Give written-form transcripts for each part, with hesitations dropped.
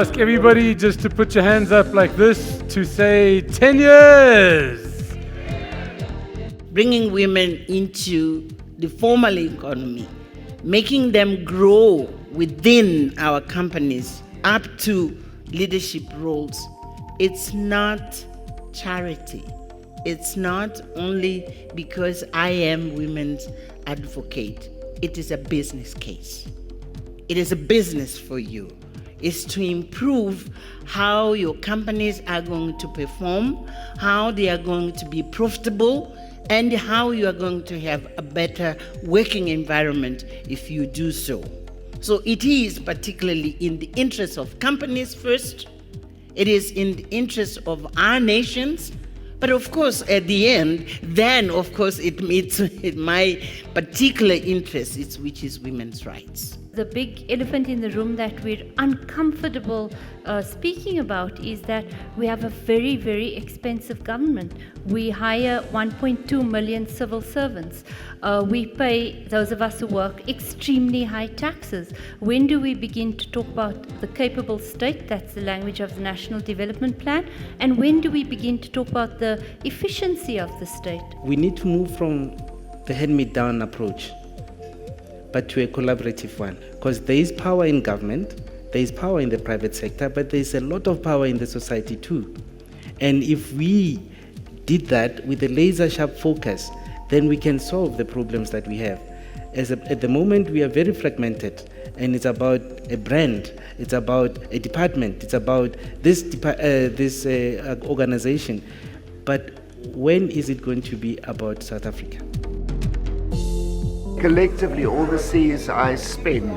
ask everybody just to put your hands up like this to say 10 years. Bringing women into the formal economy, making them grow within our companies up to leadership roles. It's not charity. It's not only because I am women's advocate. It is a business case. It is a business for you. It's to improve how your companies are going to perform, how they are going to be profitable, and how you are going to have a better working environment if you do so. So it is particularly in the interest of companies first. It is in the interest of our nations. But of course, at the end, then of course it meets my particular interest, which is women's rights. The big elephant in the room that we're uncomfortable speaking about is that we have a very, very expensive government. We hire 1.2 million civil servants. We pay, those of us who work, extremely high taxes. When do we begin to talk about the capable state? That's the language of the National Development Plan. And when do we begin to talk about the efficiency of the state? We need to move from the hand-me-down approach, but to a collaborative one. Because there is power in government, there is power in the private sector, but there is a lot of power in the society too. And if we did that with a laser-sharp focus, then we can solve the problems that we have. At the moment, we are very fragmented, and it's about a brand, it's about a department, it's about this organization. But when is it going to be about South Africa? Collectively, all the CSI spend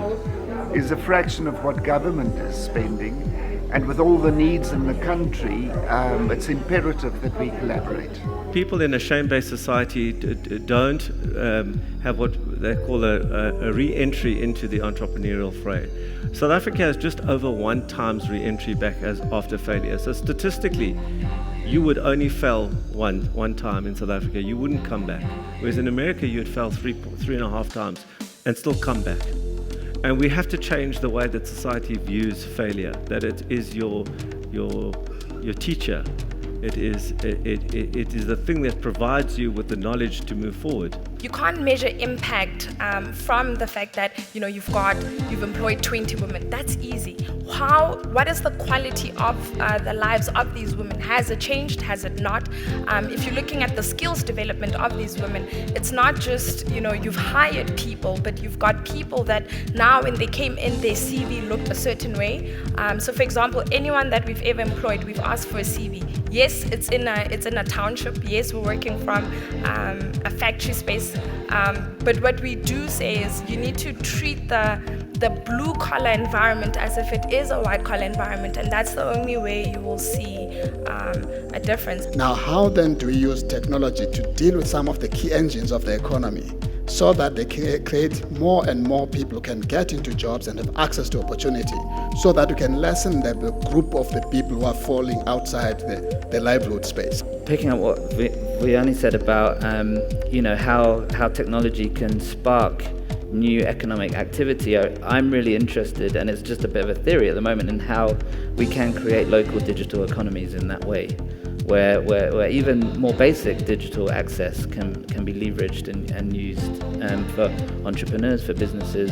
is a fraction of what government is spending, and with all the needs in the country, it's imperative that we collaborate. People in a shame-based society don't have what they call a re-entry into the entrepreneurial fray. South Africa has just over 1 times re-entry back after failure. So statistically, you would only fail one time in South Africa. You wouldn't come back. Whereas in America, you'd fail 3.5 times and still come back. And we have to change the way that society views failure, that it is your teacher. It is the thing that provides you with the knowledge to move forward. You can't measure impact from the fact that you've employed 20 women. That's easy. What is the quality of the lives of these women? Has it changed? Has it not? If you're looking at the skills development of these women, it's not just you've hired people, but you've got people that now when they came in, their CV looked a certain way. So for example, anyone that we've ever employed, we've asked for a CV. Yes, it's in a township. Yes, we're working from a factory space. But what we do say is you need to treat the blue collar environment as if it is a white collar environment, and that's the only way you will see a difference. Now, how then do we use technology to deal with some of the key engines of the economy so that they create more and more people who can get into jobs and have access to opportunity, so that we can lessen the group of the people who are falling outside the livelihood space? Picking up what Vianney said about how technology can spark new economic activity, I'm really interested, and it's just a bit of a theory at the moment, in how we can create local digital economies in that way, where even more basic digital access can be leveraged and used for entrepreneurs, for businesses,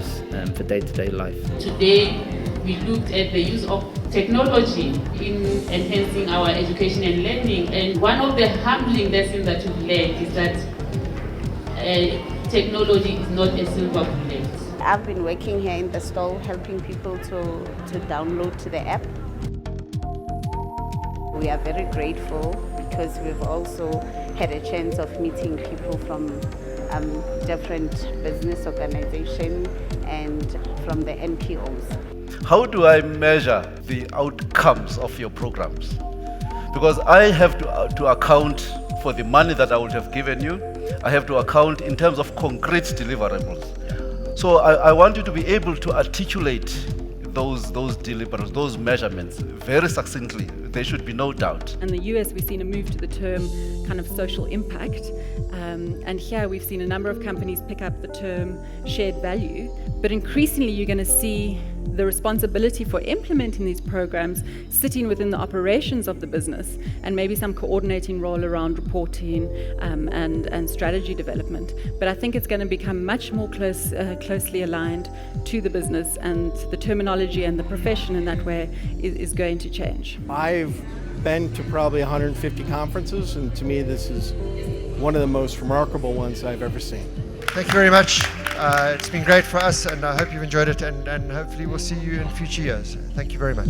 for day-to-day life. Today, we looked at the use of technology in enhancing our education and learning, and one of the humbling lessons that we've learned is that technology is not a silver bullet. I've been working here in the stall helping people to download to the app. We are very grateful because we've also had a chance of meeting people from different business organizations and from the NPOs. How do I measure the outcomes of your programs? Because I have to account for the money that I would have given you. I have to account in terms of concrete deliverables. So I want you to be able to articulate those deliverables, those measurements very succinctly. There should be no doubt. In the US, we've seen a move to the term kind of social impact. And here we've seen a number of companies pick up the term shared value. But increasingly, you're going to see the responsibility for implementing these programs sitting within the operations of the business, and maybe some coordinating role around reporting and strategy development. But I think it's going to become much more closely aligned to the business, and the terminology and the profession in that way is going to change. I've been to probably 150 conferences, and to me this is one of the most remarkable ones I've ever seen. Thank you very much. It's been great for us, and I hope you've enjoyed it, and hopefully we'll see you in future years. Thank you very much.